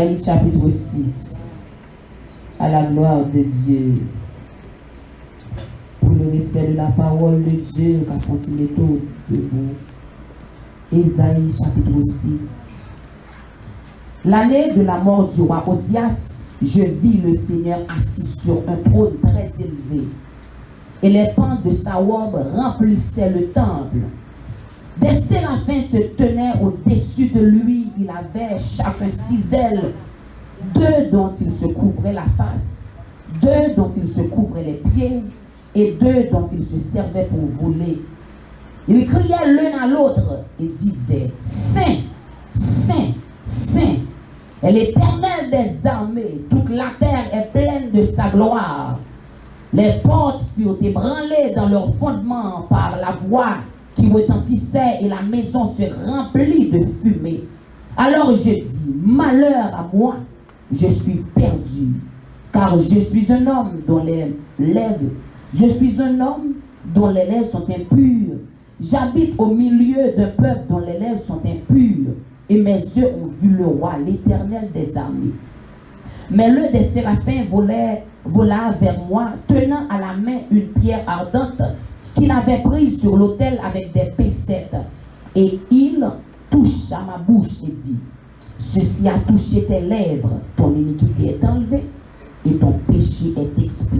Ésaïe chapitre 6. À la gloire de Dieu. Pour le respect de la parole de Dieu, qu'a continué tout debout. Ésaïe chapitre 6. L'année de la mort du roi Osias, je vis le Seigneur assis sur un trône très élevé, et les pans de sa robe remplissaient le temple. Des séraphins se tenaient au-dessus de lui. Il avait chacun 6 ailes, 2 dont il se couvrait la face, 2 dont il se couvrait les pieds, et 2 dont il se servait pour voler. Ils criaient l'un à l'autre et disaient: Saint, Saint, Saint est l'Éternel des armées, toute la terre est pleine de sa gloire. Les portes furent ébranlées dans leur fondement par la voix qui retentissait, et la maison se remplit de fumée. Alors je dis: malheur à moi, je suis perdu, car je suis un homme dont les lèvres sont impures. J'habite au milieu d'un peuple dont les lèvres sont impures, et mes yeux ont vu le roi, l'Éternel des armées. Mais l'un des séraphins vola vers moi, tenant à la main une pierre ardente qu'il avait prise sur l'autel avec des pincettes. Et il toucha ma bouche et dit: ceci a touché tes lèvres, ton iniquité est enlevée et ton péché est expié.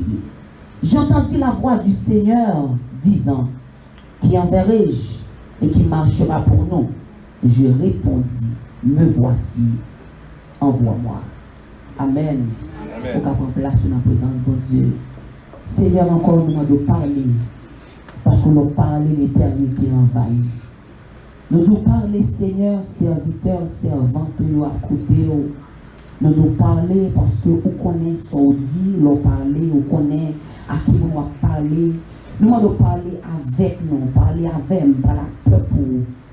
J'entendis la voix du Seigneur disant: qui enverrai-je et qui marchera pour nous? Je répondis: me voici, envoie-moi. Amen. Amen. Pour qu'on place dans la présence de Dieu. Seigneur, encore nous de parler, parce que nous parlons l'éternité envahie. Nous nous parlons, Seigneur, serviteur, servante, nous à côté. Nous parlons parce que nous connaissons ce qu'on dit, nous parlons, nous connaissons à qui nous va parler. Nous allons parler avec nous, parler avec nous, par la peuple.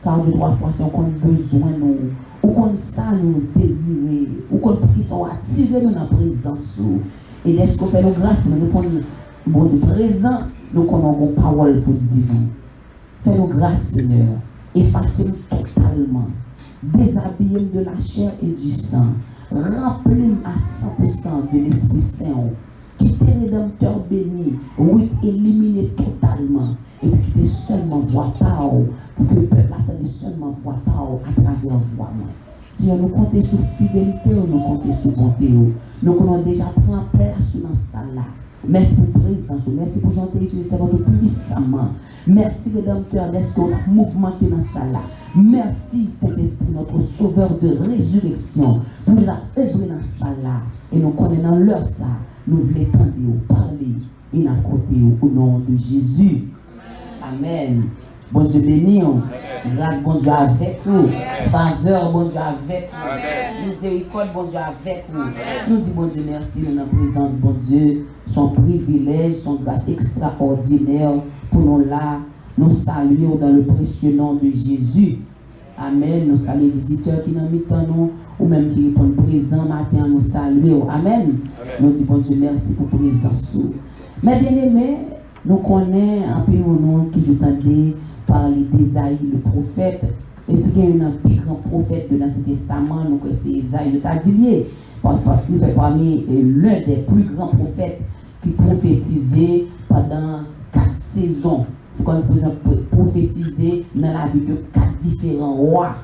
Car de 3 fois, si on a besoin de nous, ou qu'on ça nous désirer, ou qu'on puisse attirer dans la présence. Et dès qu'on fait nos grâces, nous prenons bon Dieu présent, nous connaissons nos paroles pour dire. Fais-nous grâce, Seigneur. Effacez-nous totalement. Déshabillez-nous de la chair et du sang. Remplis-nous à 100% de l'Esprit Saint. Quittez les rédempteurs bénis. Oui, éliminez totalement. Et puis quittez seulement voix par pour que le peuple attende seulement voix par à travers voix. Si nous comptons sur fidélité, nous comptons sur bonté. Nous avons déjà pris place dans cette salle-là. Merci pour présence, merci pour janter utiliser votre puissamment. Merci Rédempteur d'être mouvement qui est dans cette salle-là. Merci Saint-Esprit, notre sauveur de résurrection, pour nous œuvrer dans cette salle-là. Et nous connaissons leur ça. Nous voulons entendre parler et à côté au nom de Jésus. Amen. Bon Dieu béni. Grâce bon Dieu avec nous. Faveur bon Dieu avec nous. Miséricorde bon Dieu avec nous. Nous disons bon Dieu merci dans la présence bon Dieu. Son privilège, son grâce extraordinaire pour nous là. Nous saluons dans le précieux nom de Jésus. Amen. Nous saluons les visiteurs qui nous mettent nous, ou même qui répondent présent matin, nous saluons. Amen. Nous disons bon Dieu merci pour présence. Mais bien aimés, nous connaissons un peu au nom toujours entendu parler d'Ésaïe le prophète. Et c'est qu'il y a un plus grand prophète de l'Ancien Testament, donc c'est Ésaïe le Tadilier. Parce qu'il fait parmi l'un des plus grands prophètes qui prophétisait pendant 4 saisons. C'est qu'on peut prophétiser dans la vie de 4 différents rois.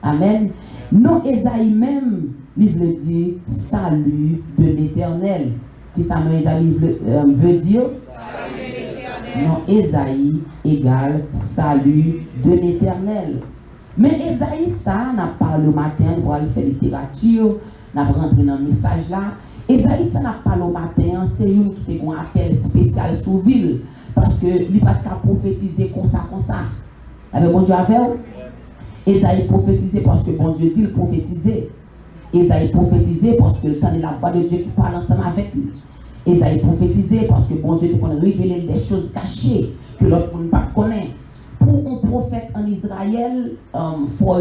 Amen. Non, Ésaïe même, il veut dire salut de l'Éternel. Qui ça, non, Ésaïe veut dire? Salut l'Éternel. Non, Ésaïe égale salut de l'Éternel. Mais Ésaïe, ça, n'a pas le matin pour aller faire littérature, n'a pas rentré dans le message là. Ésaïe, ça n'a pas le matin, c'est une qui fait un appel spécial sous ville. Parce que il n'a pas prophétiser comme ça. Avec bon Dieu avec Ésaïe prophétisait parce que bon Dieu dit le prophétiser. Ésaïe prophétisait parce que le temps de la voix de Dieu qui parle ensemble avec lui. Ésaïe prophétisait parce que bon Dieu peut révéler des choses cachées que l'autre ne pas connaît. Pour un prophète en Israël, il faut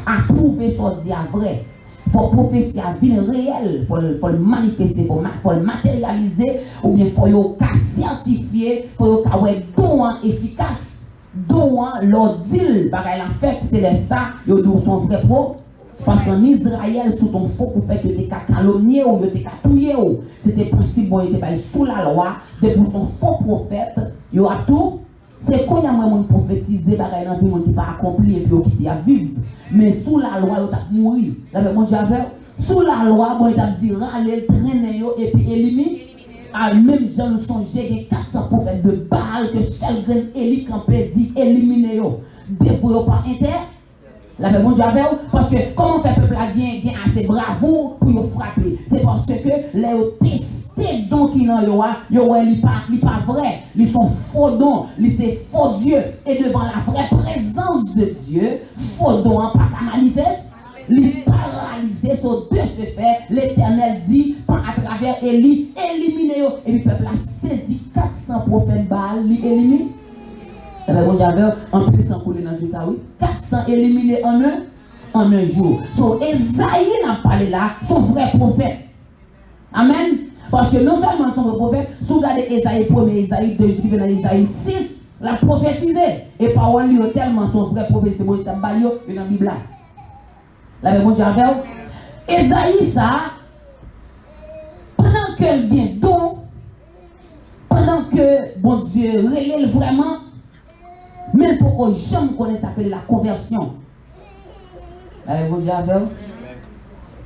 approuver ce qui est vrai. Il faut prophétiser à vie réelle, il faut le manifester, il faut le matérialiser, ou bien il faut le certifier, il faut le don efficace. Don, l'ordile, par la fait, c'est ça, ils sont très pro. Parce qu'en Israël, sous ton faux prophète, tu étais calomnié ou tu étais touillé. C'était possible, bon, il était sous la loi. Depuis son faux prophète, il y a tout. C'est qu'on a moins prophétisé, par exemple, qui n'a pas accompli et puis qui a vivre. Mais sous la loi, il a mouru. Mon Dieu, sous la loi, bon, il a dit râler, traîner et puis éliminer. À même gens nous songeons qu'il y a 400 prophètes de Baal que seul grand Élie campé dit éliminer yo. Dépouiller par inter. La même Dieu avec parce que comment fait peuple a bien assez bravo pour yo frapper. C'est parce que les testés donc qui dans yo il pas vrai, ils sont faux dons, ils c'est faux Dieu et devant la vraie présence de Dieu, faux dons pas qu'à manifeste. Les paralysés sur de ce fait, l'Éternel dit à travers Élie, éliminez-les. Et le peuple a saisi 400 prophètes Baal, il élimine. Et bien, on avait un peu sans couler dans le ça, oui. 400 éliminés en un jour. So, Esaïe n'a parlé là, son vrai prophète. Amen. Parce que non seulement son vrai prophète, si vous regardez Esaïe 1, Esaïe 2, si vous regardez Esaïe 6, la prophétisé. Et parole lui tellement son vrai prophète, c'est bon, il dans la Bible. La même Dieu avec Esaïe ça pendant que bien don pendant que bon Dieu relève vraiment même pour que jamais connaisse ça que la conversion. La même Dieu avec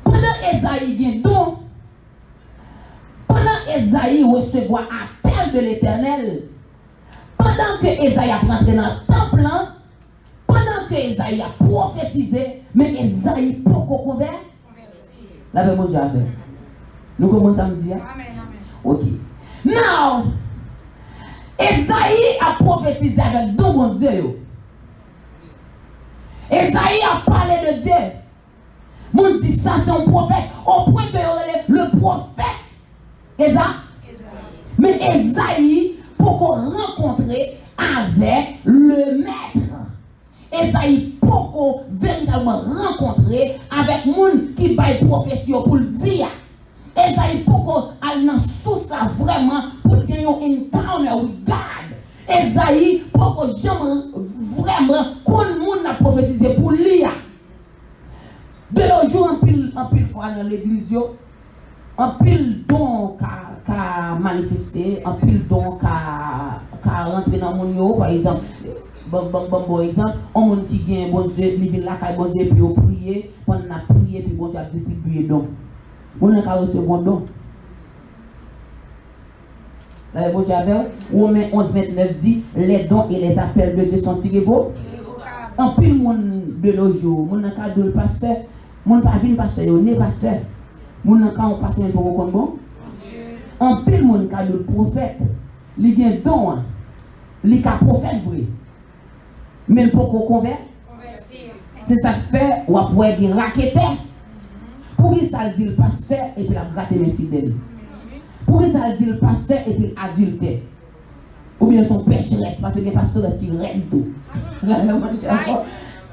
pendant Esaïe bien don pendant Esaïe recevoir appel de l'Éternel pendant que Esaïe a rentré dans le temple pendant que Esaïe a prophétisé, mais Esaïe pourquoi converti? La même Dieu avec. Nous commençons à me dire. Ok. Now, Esaïe a prophétisé avec deux bons Dieu. Esaïe a parlé de Dieu. Mon dit ça, c'est un prophète. Au point que le prophète, Esaïe. Mais Esaïe, pourquoi rencontrer avec le maître? Esaïe pour véritablement rencontrer avec monde qui baille profession pour le dire. Esaïe pour aller dans source là vraiment pour gagner un encounter with God. Esaïe pour que jamais vraiment qu'on monde a prophétisé pour lire. De nos jours en pile fois dans l'église en pile don qu'a manifesté, en pile don qu'a rentré dans mon yo par exemple. Bon exemple, on monde qui gagne bon Dieu, il vient là quand bon Dieu puis prier, on a prié puis bon Dieu a distribué donc. On a recevoir don. Là bon Dieu avait Romains 11:29 dit les dons et les appels de Dieu sont irrévocables. En pile monde de nos jours, mon en cadeau le pasteur, mon pas vinn pasteur, on est pasteur. Mon en quand on pasteur pour qu'on bon. En pile monde cadeau le prophète, il gagne don, il ca prophète vrai. Mais pour qu'on convertir, c'est ça que fait, ou après bien raqueter. Pour qui ça dit le pasteur et puis la gâter les fidèles. Pour qui ça dit le pasteur et puis l'adultère. Ou bien son pécheresse, parce que les pasteurs c'est reine tout.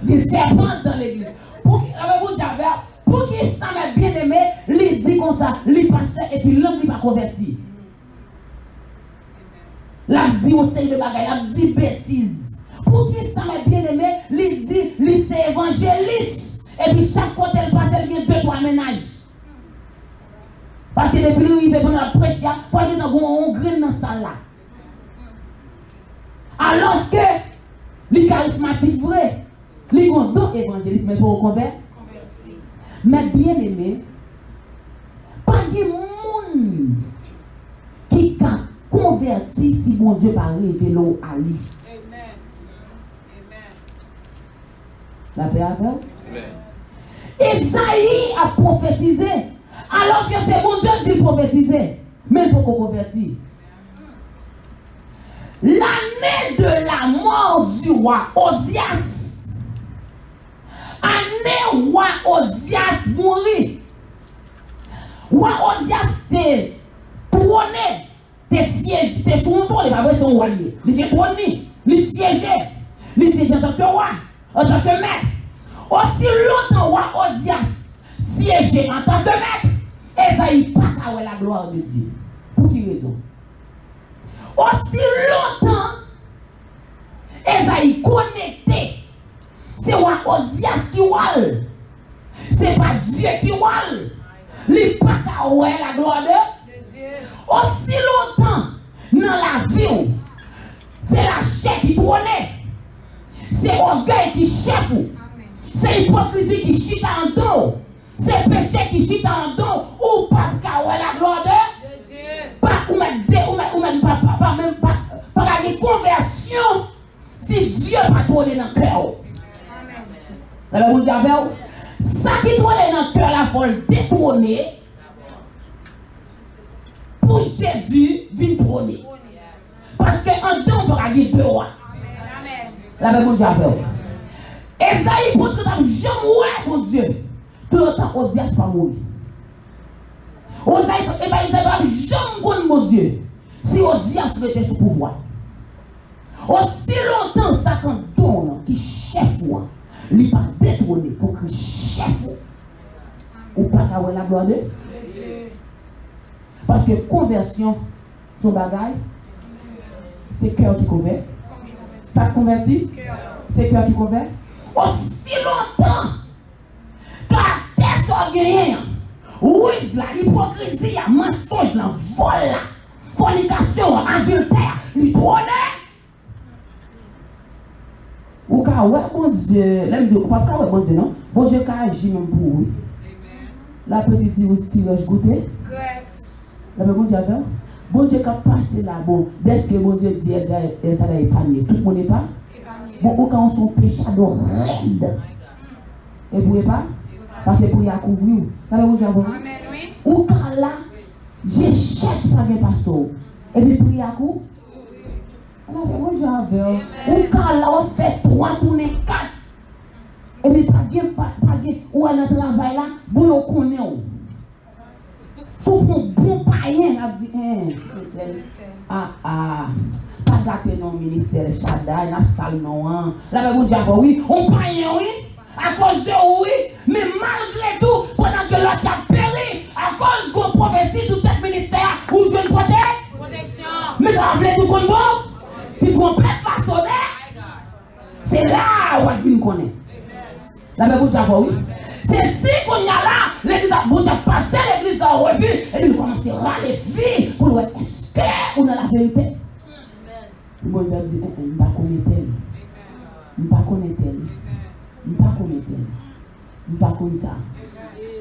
C'est serpent dans l'église. Pour qui ça m'a bien aimé, il dit comme ça, il pasteur et puis l'homme il va convertir. La dit au Seigneur de bagaille, la dit bêtise. Pour qui ça m'a bien aimé, il dit, il c'est évangéliste. Et puis chaque fois qu'elle passe, elle vient 2-3 ménages. Parce que depuis il fait pendant la prêche, il faut aller dans un grain dans ça là. Alors que les charismatiques vrai, les gondos évangélistes, mais pour convertir. Mais bien aimé, pas de monde qui a converti si mon Dieu par révélé à lui. La paix avec Esaïe a prophétisé. Alors que c'est mon Dieu qui prophétisait. Mais pour qu'on convertit. L'année de la mort du roi Osias. Année roi Osias mourit. Roi Osias te trôné. Te siège. Te sous ton, il va voir son roi. Il te trôné. Il siégeait. Il siégeait en tant que roi. En tant que maître. Aussi longtemps roi Osias siégeait en tant que maître, Esaïe pas qu'à la gloire de Dieu. Pour quelle raison? Aussi longtemps Esaïe connecté, c'est roi Osias qui wale. C'est pas Dieu qui roule. Il n'est pas qu'à la gloire de Dieu. Aussi longtemps dans la vie, c'est la chair qui trône. C'est l'orgueil qui chef. C'est l'hypocrisie qui chute en dos. C'est le péché qui chute en dos. Ou pas qu'à la gloire de Dieu. Pas ou même pas même pas la conversion si Dieu va trôner dans le cœur. Alors vous avez ça qui trône dans le cœur, la folle détrôner pour Jésus vient trôner. Parce qu'en temps, on peut gagner deux rois. La Bible dit avec Esaïe, pour que tu jamais ouais, mon Dieu. Tout le temps, Osias va mourir. Esaïe va jamais mourir, mon Dieu. Si Osias était sous pouvoir. Aussi longtemps, Satan donne qui chef moi. Il va détrôner pour que chef ou pas avoir la gloire de Dieu. Parce que conversion, son bagage, c'est cœur qui convertit. Ça convertit, c'est cœur qui convertit. Aussi longtemps que la terre soit gagnée, oui, l'hypocrisie, la mensonge, la vol, la fornication, adultère, il trône. Ou ka ouais bon Dieu, là me dit pas ka ouais bon Dieu non. Bon Dieu ka agir même pour oui. La petite dit aussi tu goûter. Grâce. Là bon Dieu avec. Bon Dieu ka passer là bon. Dès que bon Dieu dit ça va épargner. Tout le monde n'est pas. Bon quand on son péchador raide. Et vous pas parce que pour y couvrir. Là bon Dieu avec. Amen oui. Ou ka là je cherche pas bien passer. Et puis prier à coup. Alors, moi j'avais. Ou quand là, on fait 3 tournées 4. Et puis, pas bien, ou à notre travail là, bon, on connaît. Faut qu'on bon païen, a dit, pas gâter non ministère, Chada, la salle non. Là, bon, j'avais, oui, on païen, oui, à cause de oui, mais malgré tout, pendant que l'autre a péri, à cause de vos prophéties sur tel ministère, où je ne protection. Mais ça va tout comme moi. Si vous complète la sonner, c'est là où elle connaît. La Bible dit oui. C'est si qu'on y a là, l'église a bon passé, l'église a revu, et puis nous commençons à râler vie pour voir est-ce qu'on a la vérité. Bon Dieu dit, je ne pas connaître elle. Je ne pas connaître elle. Je ne pas connaître elle. Je ne pas connaître ça.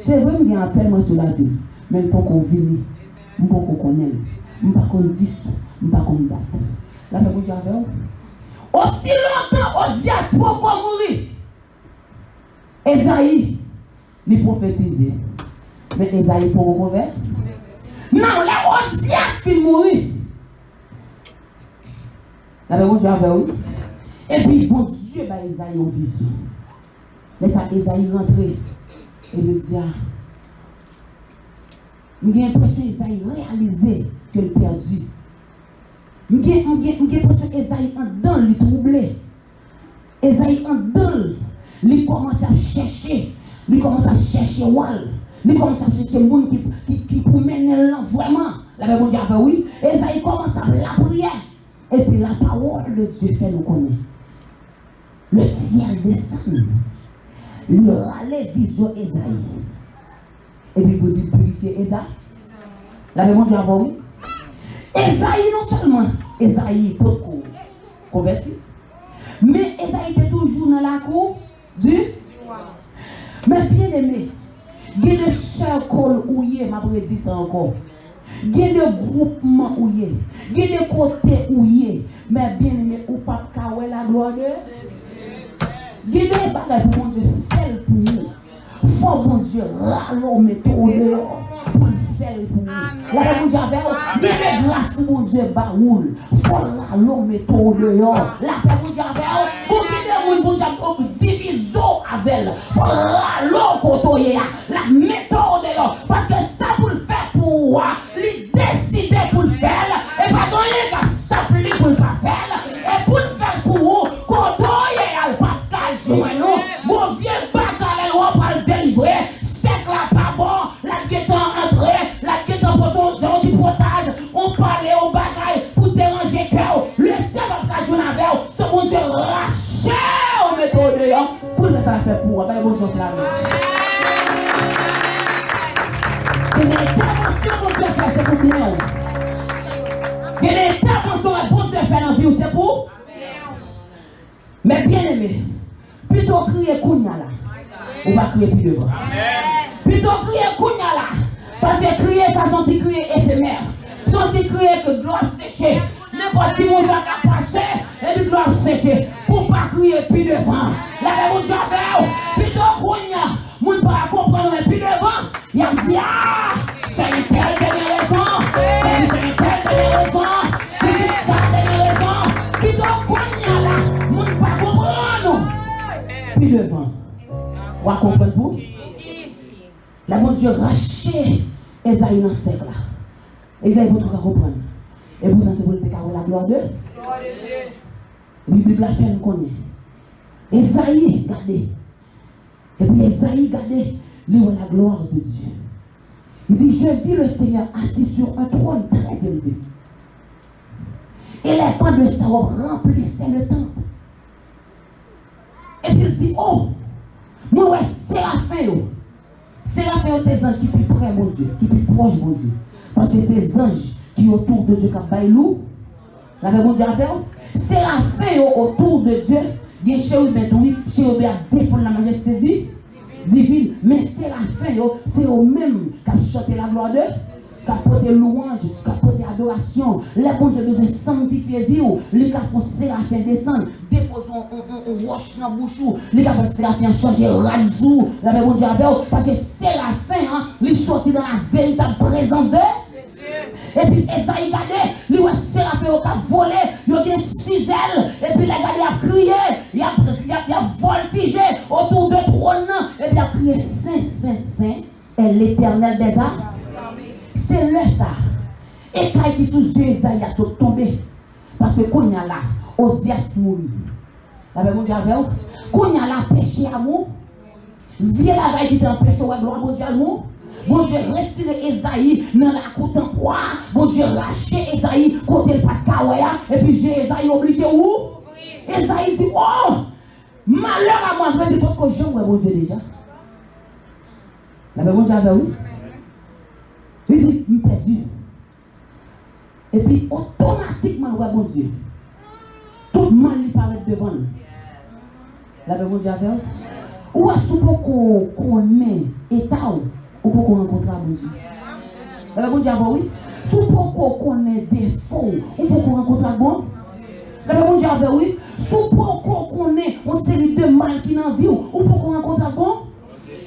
C'est vrai qu'il y a tellement sur la vie, mais il ne peut qu'on vienne, il ne peut qu'on connaisse, il ne peut qu'on dise, il ne peut qu'on date. La Bible dit avec aussi longtemps, Osias, pourquoi mourir? Esaïe, il prophétisait. Mais Esaïe, pour mourir? Non, là, Osias qui mourit. La Bible dit avec oui. Et puis, bon Dieu, bah, Esaïe en vision. Mais ça, Esaïe rentré. Et il dit, j'ai l'impression qu'Esaïe réalisé qu'il a perdu. J'ai l'impression qu'Esaïe en dedans, lui troublé. Esaïe en dedans, lui commence à chercher. Lui commence à chercher Wall. Lui commence à chercher le monde qui pour mener là vraiment. La Bible dit oui. Esaïe commence à la prière. Et puis la parole de Dieu fait nous connaître. Le ciel descend. Le râler vision Esaïe. Et puis vous dites purifier Esaïe. La Bible dit oui. Esaïe non seulement Esaïe peut converti, mais Esaïe était toujours dans la cour du roi. Mais bien aimé, il y a des cercles où il y a, ma dit ça encore. Il y a des groupements où il y a, il y a des côtés où il y a, mais bien aimé, ou pas qu'à la gloire de Dieu. Il y a des bagages pour mon Dieu faire pour nous. Faut mon Dieu râler, mettre au dehors. Pour le faire pour nous. La Bible dit avec il y grâce pour mon Dieu baoul. Faut la l'homme mettre au dehors. La Bible dit avec pour qu'il y ait mon Dieu division avec elle. Faut la l'homme côté la mettre au dehors. Parce que ça pour le faire pour moi, il décide pour le faire et pas donner qu'à stop lui pour le pas faire et pour le faire pour vous côté elle pas cacher nous. Mon vieux bacalé on va le délivrer. C'est là pas bon. La guette entrée, la guette en poteau du potage, on parlait au bagaille pour déranger cœur. Le seul occasion avec c'est mon Dieu raché au méthode pour que ça fait pour moi. Bon Dieu, connaît. Il y a des interventions que bon Dieu fait dans la vie, c'est pour. Mais bien aimé, plutôt crier Kounya là, on va crier plus devant. Plutôt crier Kounya là, parce que crier ça sont des crier éphémères. Sont des crier que gloire sécher. N'importe qui mon Jacques a passé, et puis gloire sécher. Pour pas crier plus devant. La même Jacques, plutôt Kounya, mon pas comprendre plus devant. Il a dit ah, c'est une telle raison, c'est une telle raison, c'est ça telle raison. Plutôt Kounya là, mon pas comprendre. Plus devant. On va comprendre pour. La mon Dieu racheté Esaïe dans le siècle là. Esaïe pour tout comprendre. Et pourtant c'est pour le pécar la gloire de Dieu. La Bible la fait nous connaît. Esaïe regardez. Et puis Esaïe regardez, lui voit la gloire de Dieu. Il dit je vis le Seigneur assis sur un trône très élevé. Et les pans de sa robe remplissaient le temple. Et puis il dit oh, moi ouais Séraphim. Séraphim c'est les anges qui sont plus près mon Dieu, qui sont plus proches mon Dieu. Parce que c'est les anges qui autour de Dieu qui baillent. La même Dieu a fait. Séraphim autour de Dieu, il y a chérubin qui a défendu la majesté divine. Mais Séraphim c'est eux-mêmes qui ont chanté la gloire de Dieu. Qui apporté louange, qui apporté adoration, les bons Dieu besoin sanctifier vie, les qui font Séraphim descendre, déposons un roche dans la bouche, les qui font Séraphim changer razou, la même Dieu avec parce que Séraphim, il sorti dans la véritable présence de Dieu. Et puis Esaïe regardez, lui ouais Séraphim qui a volé, il a 6 ailes, et puis les gars il a crié, il a voltigé autour de trône, et puis il a crié Saint, Saint, Saint, est l'Éternel des armes. C'est là ça. Et quand il sous yeux, Esaïe a tombé. Parce que quand il y a là, Osias mourit. Avec mon Dieu, quand il y a là, péché amour, viens la veille qui t'empêche, ouais, gloire, mon Dieu, amour. Mon Dieu, retire Esaïe dans la côte en poids. Mon Dieu, lâcher Esaïe, côté le pas de Kawaya. Et puis j'ai Esaïe obligé où? Esaïe dit, oh, malheur à moi, je vais dire que j'aime, mon Dieu, déjà. Avec mon Dieu, oui. Il dit, il perdu. Et puis, automatiquement, ouais, mon Dieu, tout mal lui paraît devant nous. La bon Dieu avec ou est-ce qu'on connaît état ou qu'on rencontre mon Dieu? La bon Dieu avec oui. Sous qu'on connaît défaut ou qu'on rencontre bon? La bon Dieu avec oui. Sous qu'on connaît une série de mal qui n'en vit ou qu'on rencontre bon?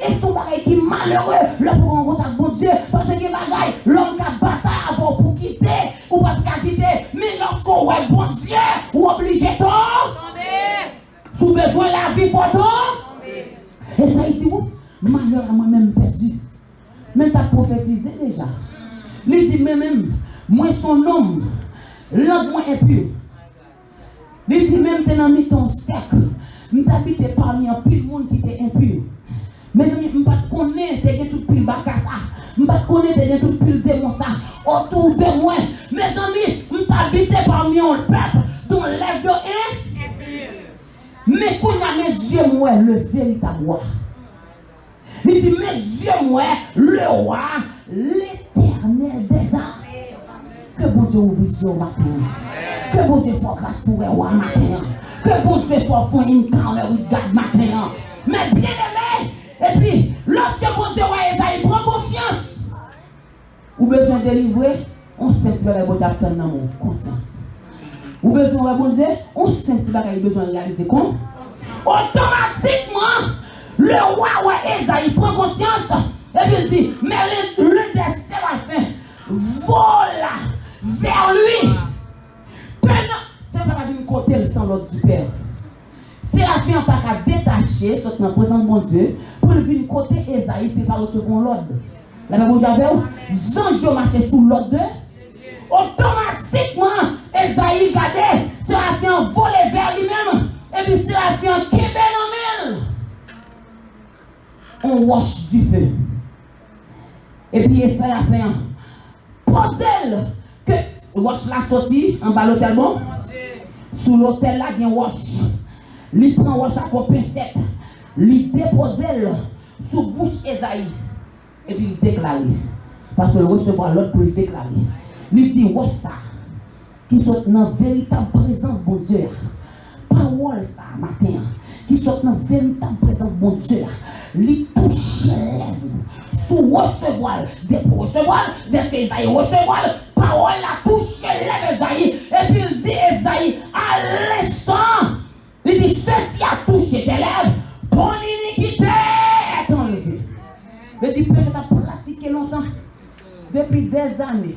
Et son bagage qui est malheureux, le pour rencontrer avec bon Dieu, parce que bagage, l'homme qui a bataille avant pour quitter, ou pas quitter, mais lorsqu'on voit bon Dieu, ou obligé de sous besoin de la vie, photo. Et ça, il dit, malheur à moi-même perdu. Mais tu as prophétisé déjà. Il dit, mais même, moi son homme, l'homme moins impur. Il dit, même tu es dans ton cercle, tu habites parmi un pile monde qui était impur. Mes amis, je ne connais pas tout pile bacassa. Je ne connais pas tout pile démon ça. Autour de moi. Mes amis, je t'habite parmi un peuple dont lève de un. Mais quand il y a mes yeux, moi, le véritable roi. Il dit, mes yeux, moi, le roi, l'éternel des arts. Que bon Dieu ouvre les yeux matin. Que bon Dieu fasse grâce pour le roi matin. Que bon Dieu fasse une caméra de garde matin. Mais bien aimé. Et puis, lorsque mon Dieu Esaïe prend conscience, ou besoin de délivrer, on sait que le bon Dieu attend dans mon conscience. Ou besoin de bon Dieu, on sait que il a besoin de réaliser quoi? Automatiquement, le roi Esaïe prend conscience, et puis il dit, mais le des séraphins vole vers lui. C'est pas une côté sans l'autre du Père. Séraphim n'a pas qu'à détacher, sauf dans la présence de mon Dieu, pour venir côté Esaïe, c'est pas recevoir l'ordre. La même chose avec vous, Zanjo marchait sous l'ordre. Automatiquement, Esaïe regardait, Séraphim volait vers lui-même, et puis Séraphim kébé dans mille. On roche du feu. Et puis Esaïe a fait un posel, que roche la sortie, en bas l'hôtel bon. Sous l'hôtel là, il y a une roche. Il prend roche à quoi pincette, il dépose sous bouche Esaïe et puis il déclare. Parce que recevoir l'autre pour le déclarer. Il dit, ouais, ça, qui sont dans la véritable présence de Dieu. Parole, ça, matin, qui sont dans la véritable présence de Dieu. Il touche les lèvres. Sous recevoir, des Esaïe recevoir, parole, la touche les lèvres Esaïe. Et puis il dit, Esaïe, à l'instant, il dit, ceci a touché tes lèvres, ton iniquité est enlevée. Il dit, péché t'a pratiqué longtemps, depuis des années.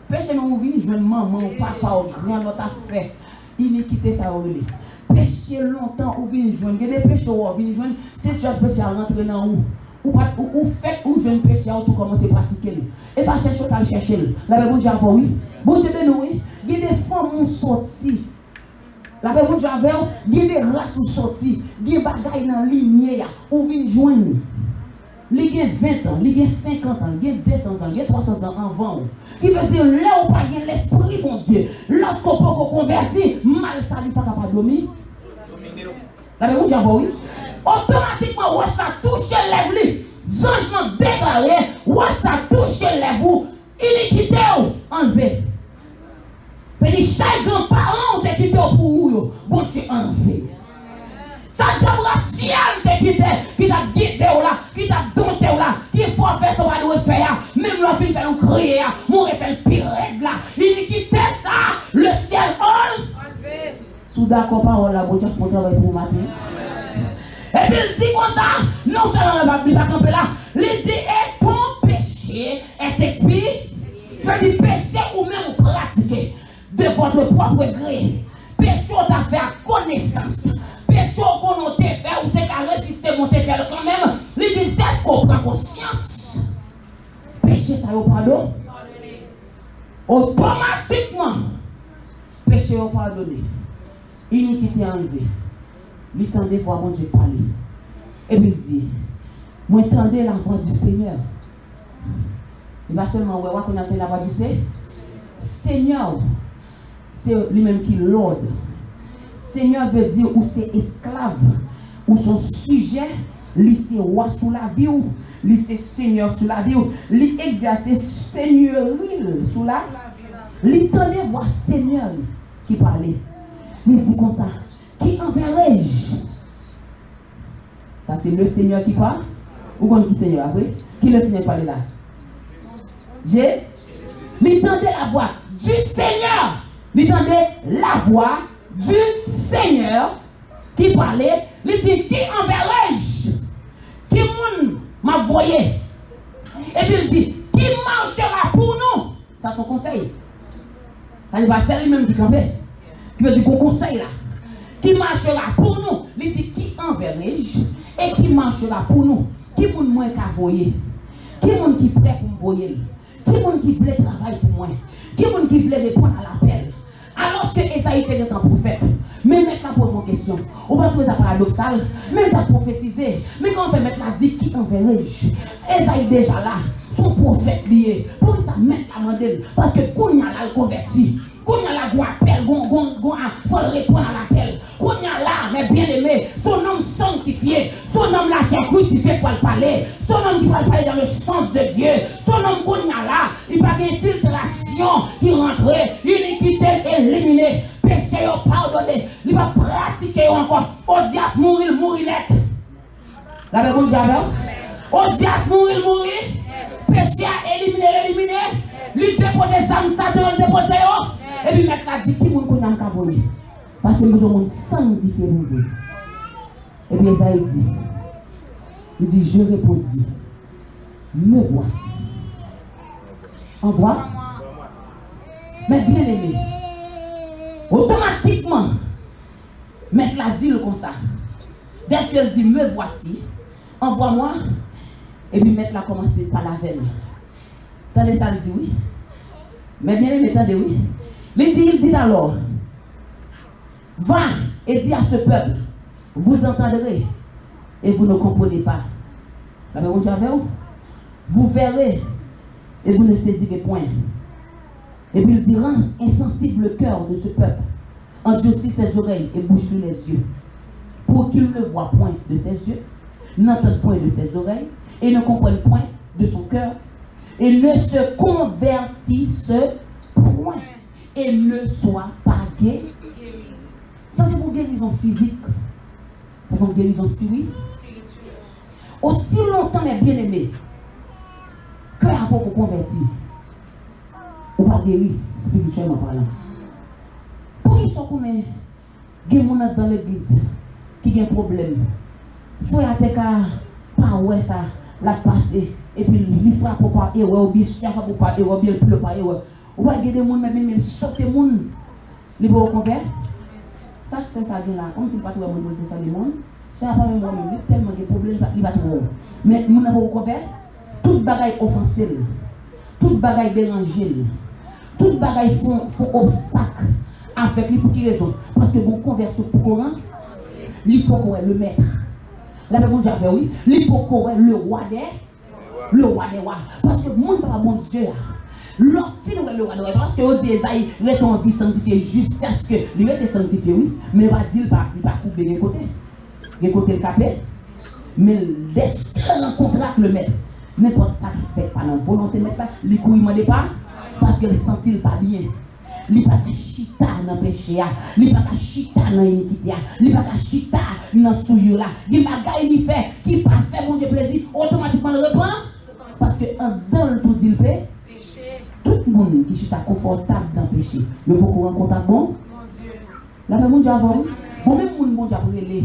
Péché nous vient, jeune maman, papa, au grand, notre fait. Iniquité, ça a relé. Péché longtemps, ou vient jeune. Il y a des péchés où vient jeune. C'est déjà péché à rentrer dans où. Ou fait ou jeune péché, ou tout commencer à pratiquer. Et pas chercher à chercher. La Bible dit, oui. Bon Dieu, oui. Il y a des femmes qui sont sorties. La Bible dit, il y a des races qui sont sorties. Il y a des bagailles dans la lignée, ou vient joindre. Il y a 20 ans, il y a 50 ans, il y a 200 ans, il y a 300 ans avant. Il veut dire, là où il y a l'esprit, mon Dieu, lorsqu'on peut convertir, mal ça n'est pas capable de dominer. La Bible dit, oui. Automatiquement, ça touche les lèvres. Les anges déclaré, ça touche les lèvres. Iniquité enlevé. Fait chaque grand-parent t'a quitté pour vous, bon Dieu enlevé. Ça jambe raciale t'a quitté, qui t'a guidé là, qui t'a dompté là, qui faut faire ce qu'on doit faire. Même la fille fait nous crier, mon fait le pire là. Iniquité ça, le ciel enlevé. Sous d'accord parole là, bon Dieu faut travailler pour matin. Et puis il dit comme ça, non seulement la Bible va camper là, il dit, et ton péché est expié. Il dit, péché ou même pratiquer de votre propre gré. Péché ou t'a fait à connaissance. Péché ou qu'on t'a fait ou t'as résisté, on t'a fait quand même. Il dit, dès qu'on prend conscience, péché ça au pardon. Automatiquement, péché au pardonné. Iniquité enlevée. Il tendait voir mon Dieu parler. Et puis il dit, moi entendez la voix du Seigneur. Il va seulement voir qu'on entend la voix du Seigneur. C'est lui-même qui l'ordre. Seigneur veut dire où c'est esclave, où son sujet, lui c'est roi sous la vie, lui c'est seigneur sous la vie, lui exercer seigneurie sous la vie. Lui tendait voir Seigneur qui parlait. Il dit comme ça. Qui enverrai-je? Ça c'est le Seigneur qui parle. Ou qu'on dit Seigneur après? Qui le Seigneur parle là? J'ai. L'entendez la voix du Seigneur. L'entendez la voix du Seigneur qui parlait. Il dit qui enverrai-je? Qui m'a voyé? Et puis il dit qui marchera pour nous? Ça son conseil. Ça va c'est lui-même qui campait. Il veut dire qu'on conseille là. Qui marchera pour nous? Il dit qui enverrai-je et qui marchera pour nous? Qui est moins qu'à voyer? Qui est qui prêt pour me voyer? Qui est qui veut travailler pour moi? Qui est qui veut répondre à l'appel? Alors que Esaïe était un prophète, mais maintenant pose une question. On va trouver ça paradoxal, mais t'as prophétisé. Mais quand on fait mettre la dit qui enverrai-je? Esaïe déjà là, son prophète lié. Pour ça mettre la mandelle, parce que quand il y a là le converti. Qu'on y a là, qu'on appelle, faut répondre à l'appel. Qu'on y a là, mais bien aimé, son homme sanctifié, son homme la chair crucifié pour le parler, son homme qui va le parler dans le sens de Dieu, son homme qu'on y a là, il va y avoir une filtration qui rentre, iniquité éliminée, péché pardonné, il va pratiquer encore, Osias mourir net. La Bible dit Osias mourir, péché éliminé, lui déposer des âmes, Satan déposer. Et puis mettre la dit qui moun connaît en voler. Parce que nous avons sanctifié nous. Et puis Esaïe dit, il dit, je répondis, me voici. Envoie. Mais bien aimé, automatiquement, mettre la dit comme ça. Dès qu'elle dit, me voici, envoie-moi. Et puis mettre la commencer par la veine. Attendez ça, elle dit oui. Mais bien aimé, attendez oui. Il dit alors, va et dis à ce peuple, vous entendrez et vous ne comprenez pas. La Bible dit avec vous verrez et vous ne saisirez point. Et puis il dit, rend insensible le cœur de ce peuple, endurcis ses oreilles et bouche-lui les yeux, pour qu'il ne voie point de ses yeux, n'entende point de ses oreilles et ne comprenne point de son cœur, et ne se convertissent point et ne soient pas guéris. Ça, c'est pour guérison physique, pour guérison spirituelle. Aussi longtemps, mes bien-aimés, que à pour convertir, on va guérir spirituellement parlant. Pour qu'ils soient comme des gens dans l'église qui ont un problème, il faut être pas ouais ça, la passer, et puis il frappe pour pas erreur, ou bien il frappe pour pas erreur, ou bien il pleut pas erreur. On va guérir des gens, mais sauter les gens, les beaux convertir. Ça, c'est ça qui est là. Comme si pas tout le monde veut ça du monde, c'est pas même moi-même, tellement de problèmes, il va trop. Mais nous n'avons pas convertir. Toute bagaille offensive, toute bagaille dérangée, toute bagaille font obstacle avec lui pour quelle raison? Parce que bon conversion pour Coran, l'hypocoré le maître. La même chose oui, l'hypocoré le roi des rois. Parce que mon pas mon Dieu. Leur fille le roi des rois. Parce que au désir, il est en vie sanctifié jusqu'à ce que il était sanctifié, oui, mais il va dire il va couper des côtés. Des côtés le capé, mais l'esprit rencontre le maître. N'importe ça qui fait pas dans la volonté mettre là, il ne demande pas parce qu'il ne sentit pas bien. Il n'a pas de chita dans le péché, il n'a pas de chita dans l'iniquité, il n'a pas de chita dans le souillure. Il n'a pas de fait qui n'a pas fait mon Dieu plaisir, automatiquement le reprend. Parce que dans le tout dit le péché, tout le monde qui est confortable dans le péché, il faut qu'on rencontre bon. La même monde avant, bon même monde qui a pris les.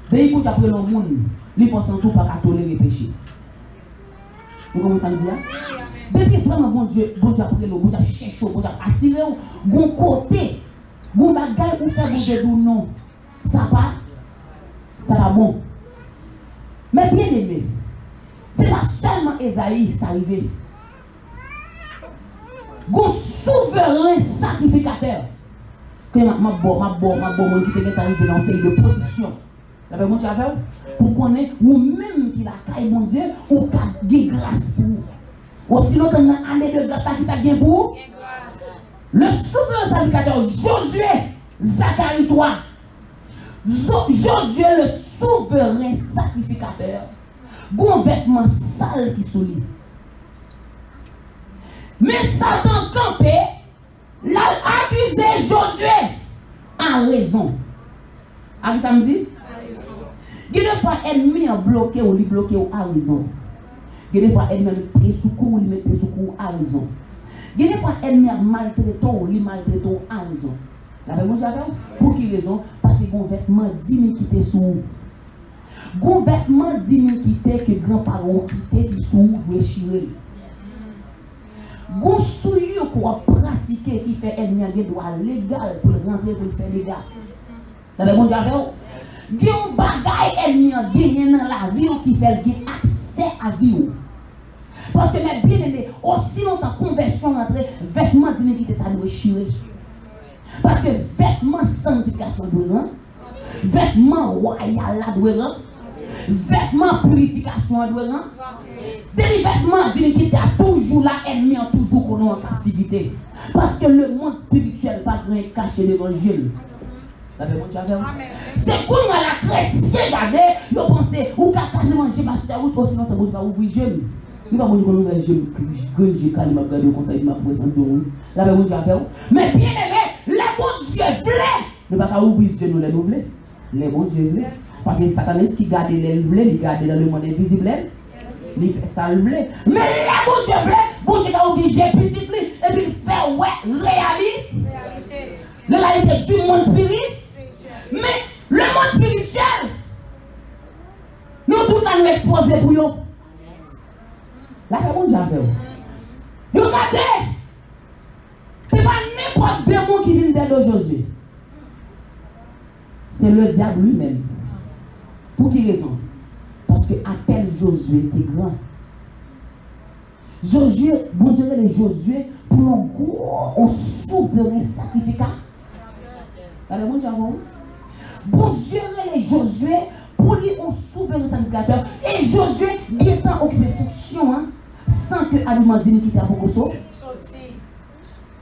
Dès que tu as pris le monde, il faut s'en tout pas tolérer le péché. Vous comprenez ce que je veux dire? Depuis vraiment, bon Dieu a pris le bon Dieu a cherché, bon Dieu a attiré, bon côté, bon bagage pour faire bon Dieu non. Ça va bon. Mais bien aimé, c'est pas seulement Esaïe, ça arrive. Bon souverain sacrificateur. Que ma bon qui était arrivé dans cette de position. La mon Dieu pour connaître ou même qui la caille mon Dieu ou qui a grâce pour vous. Aussi longtemps dans l'année de grâce qui ça vient pour le souverain sacrificateur Josué Zacharie 3. Josué le souverain sacrificateur. Gon vêtement sale qui sous lui. Mais Satan campé l'a accusé Josué en raison. À qui ça me dit? Il y a des fois ennemi a bloqué ou lui bloqué ou à raison. Il y a des fois ennemi a mis secours ou lui met secours à raison. Il y a des fois ennemi a maltraité ou lui maltraité à raison. La même chose pour quelle raison? Parce que mon vêtement d'iniquité sous. Mon vêtement d'iniquité que grands-parents quitté qui sous déchiré. Mon souillure pour pratiquer qui fait ennemi a des droits légaux pour rentrer pour faire légal. La même chose il y a un bagage ennemi gagné dans la vie qui fait accès à la vie. Parce que mes bien-aimés, aussi longtemps conversion entre vêtements d'iniquité, ça doit chier. Parce que vêtements sanctification doit rendre, vêtements royal doit rendre, vêtements purification doit rendre, des vêtements d'iniquité a toujours là, ennemi a toujours connu en captivité. Parce que le monde spirituel va rien cacher l'évangile. C'est pour la chrétienne, regardez, vous pensez, ou qu'à cacher manger, parce que vous pensez que vous allez ouvrir les jeunes. Nous ne pouvons pas ouvrir les jeunes, j'ai calme ma garde au conseil de ma présence de vous. La même chose. Mais bien aimé, les bons dieux voulaient. Ne pas ouvrir les jeunes, les voulez. Les bons dieux voulaient. Parce que Satan qui garde les voulait, il garde dans le monde invisible. Il fait ça le voulait. Mais les bons dieux voulaient, bon Dieu a obligé petit et puis faire ouais, réalité. La réalité du monde spirituel. Mais le monde spirituel, nous tous nous exposer pour eux. La réponse j'avais. Regardez, ce n'est pas n'importe quel démon qui vient d'aider Josué. C'est le diable lui-même. Pour quelle raison? Parce que appelle Josué était grand. Josué, bon Dieu, les Josué pour un gros, souverain sacrificateur. La réponse j'avais. Bon Dieu les Josué pour lui un souverain sacrificateur et Josué bien temps occupé fonction hein, sans que Alimandine quitte à Bokoso.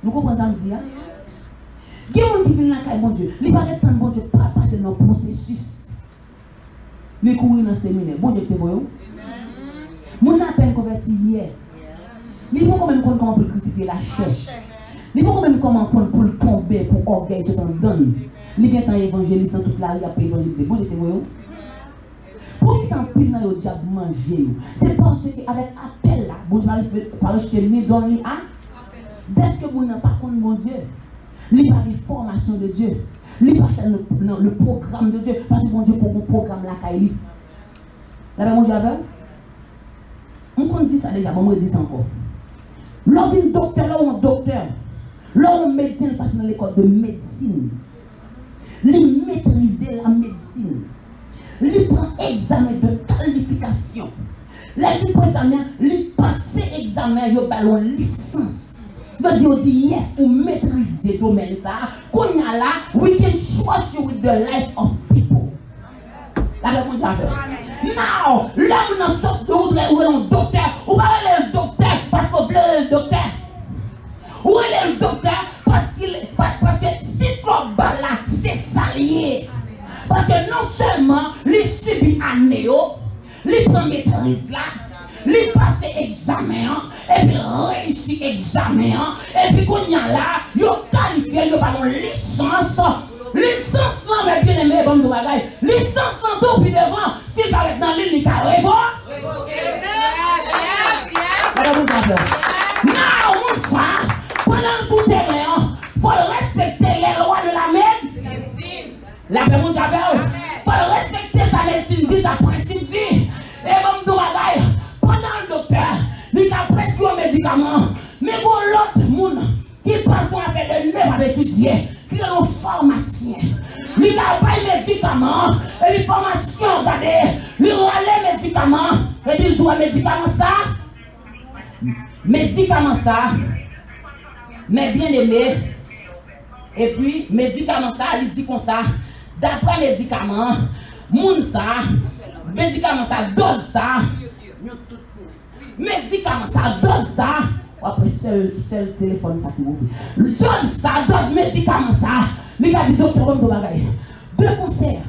Nous comprenons ça me dit hein? Il y a un qui vient là bon Dieu, il paraît tant bon Dieu pas passer dans le processus. Les courir dans le séminaire, bon Dieu te voyons. Mon appel converti hier. Il faut quand même comment pour crucifier la chair. Il faut quand même comment pour le tomber, pour orgueil, c'est un donne. Il y a un évangéliste en toute la rue à évangéliser. Bon, j'étais voyou. Pour qu'ils s'en prennent dans le diable manger, c'est parce qu'avec appel là, bon, je vais parler de ni don ni a. Dès que vous n'avez pas contre mon Dieu, il n'y a pas de formation de Dieu. Il n'y a pas le programme de Dieu. Parce que mon Dieu pour mon programme là, Kaili. Là, mon Dieu, on dit ça déjà, on dit ça encore. Lors d'un docteur, là où un docteur, là où un médecin passe dans l'école de médecine, il maîtrise la médecine. Il prend examen de qualification. Là, il prend examen, il passe examen, il a une licence. Il dit yes, vous maîtrisez le domaine ça. Quand il y a là, we can trust you with the life of people. La réponse est now, là où on sort de où est le docteur, ou pas le docteur parce qu'on veut le docteur. Où est le docteur parce que si ton bas là, c'est salier. Parce que non seulement il subit un néo, il prend maîtrise là, il passe examen, et puis réussit examen, et puis quand il y a là, il qualifie, il a une licence. Licence là, mais bien aimé, bon de bagaille. Licence là, tout puis devant, s'il paraît dans l'île, il a révoqué. Non, on ça, pendant le souterrain, il faut respecter les lois de la médecine. La personne j'avais, il faut respecter sa médecine, dit sa principe, dit. Et bon de bagaille, pendant le docteur, il a prescrit un médicament, mais pour l'autre monde qui passe à faire de neuf à étudier. Il a un pharmacien. Il n'a pas de médicaments. Et les pharmaciens, regardez, il a les médicaments. Et puis il doit médicaments ça. Médicaments ça. Mais bien aimé. Et puis, médicaments ça, il dit comme ça. D'après médicaments, moun ça. Médicaments ça, dose ça. Médicaments ça, dose ça. Après, seul téléphone, ça qui m'ouvre. Donne ça, donne médicament ça. Il a dit, docteur, on doit bagailler. Deux concerts.